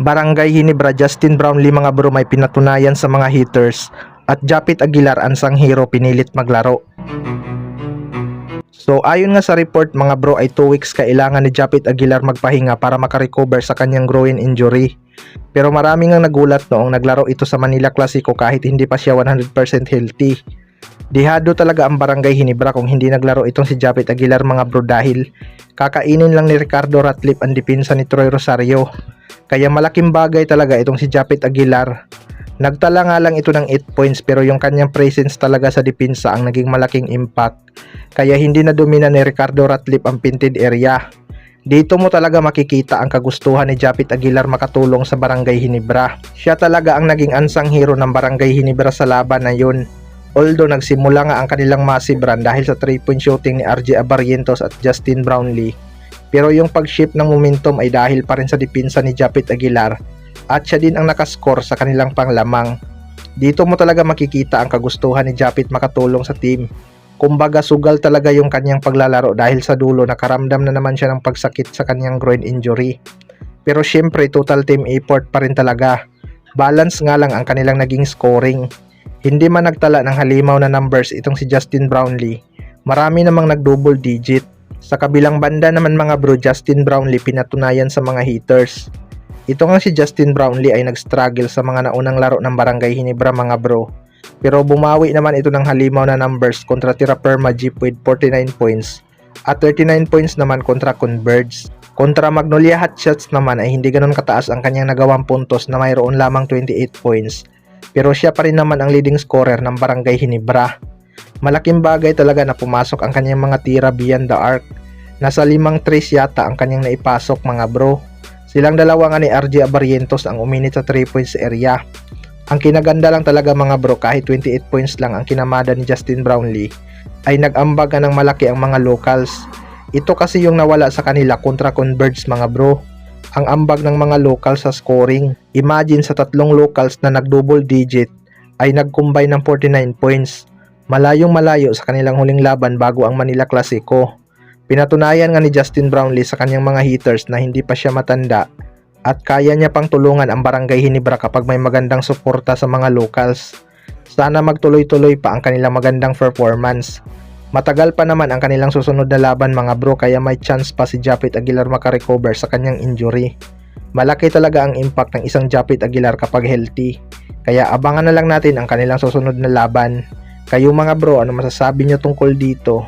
Barangay Ginebra, Justin Brownlee mga bro may pinatunayan sa mga hitters at Japit Aguilar ansang hero pinilit maglaro. So ayon nga sa report mga bro ay 2 weeks kailangan ni Japit Aguilar magpahinga para makarecover sa kanyang groin injury. Pero marami ngang nagulat noong naglaro ito sa Manila Clasico kahit hindi pa siya 100% healthy. Dihado talaga ang Barangay Ginebra kung hindi naglaro itong si Japit Aguilar mga bro dahil kakainin lang ni Ricardo Ratliff ang depensa ni Troy Rosario. Kaya malaking bagay talaga itong si Japit Aguilar. Nagtala nga lang ito ng 8 points pero yung kanyang presence talaga sa depensa ang naging malaking impact. Kaya hindi na domina ni Ricardo Ratliff ang painted area. Dito mo talaga makikita ang kagustuhan ni Japit Aguilar makatulong sa Barangay Ginebra. Siya talaga ang naging unsung hero ng Barangay Ginebra sa laban na yun. Although nagsimula nga ang kanilang massive run dahil sa 3-point shooting ni RJ Abarientos at Justin Brownlee. Pero yung pag-shift ng momentum ay dahil pa rin sa depensa ni Japit Aguilar at siya din ang nakascore sa kanilang panglamang. Dito mo talaga makikita ang kagustuhan ni Japit makatulong sa team. Kumbaga sugal talaga yung kanyang paglalaro dahil sa dulo nakaramdam na naman siya ng pagsakit sa kanyang groin injury. Pero syempre total team effort pa rin talaga. Balance nga lang ang kanilang naging scoring. Hindi man nagtala ng halimaw na numbers itong si Justin Brownlee. Marami namang nag-double digit. Sa kabilang banda naman mga bro, Justin Brownlee pinatunayan sa mga hitters. Ito nga si Justin Brownlee ay nag-struggle sa mga naunang laro ng Barangay Ginebra mga bro. Pero bumawi naman ito ng halimaw na numbers kontra Tiraperma Jeep with 49 points at 39 points naman kontra Converge. Kontra Magnolia Hotshots naman ay hindi ganoon kataas ang kanyang nagawang puntos na mayroon lamang 28 points. Pero siya pa rin naman ang leading scorer ng Barangay Ginebra. Malaking bagay talaga na pumasok ang kanyang mga tira beyond the arc. Nasa 5 trees yata ang kanyang naipasok mga bro. Silang dalawa nga ni RJ Abarientos ang uminit sa 3 points area. Ang kinaganda lang talaga mga bro kahit 28 points lang ang kinamada ni Justin Brownlee ay nag-ambag ng malaki ang mga locals. Ito kasi yung nawala sa kanila kontra Converge mga bro. Ang ambag ng mga locals sa scoring. Imagine sa 3 locals na nag-double digit ay nag-combine ng 49 points. Malayong malayo sa kanilang huling laban bago ang Manila Clasico. Pinatunayan nga ni Justin Brownlee sa kanyang mga hitters na hindi pa siya matanda at kaya niya pang tulungan ang Barangay Ginebra kapag may magandang suporta sa mga locals. Sana magtuloy-tuloy pa ang kanilang magandang performance. Matagal pa naman ang kanilang susunod na laban mga bro kaya may chance pa si Japit Aguilar makarecover sa kanyang injury. Malaki talaga ang impact ng isang Japit Aguilar kapag healthy. Kaya abangan na lang natin ang kanilang susunod na laban. Kayo mga bro, ano masasabi nyo tungkol dito?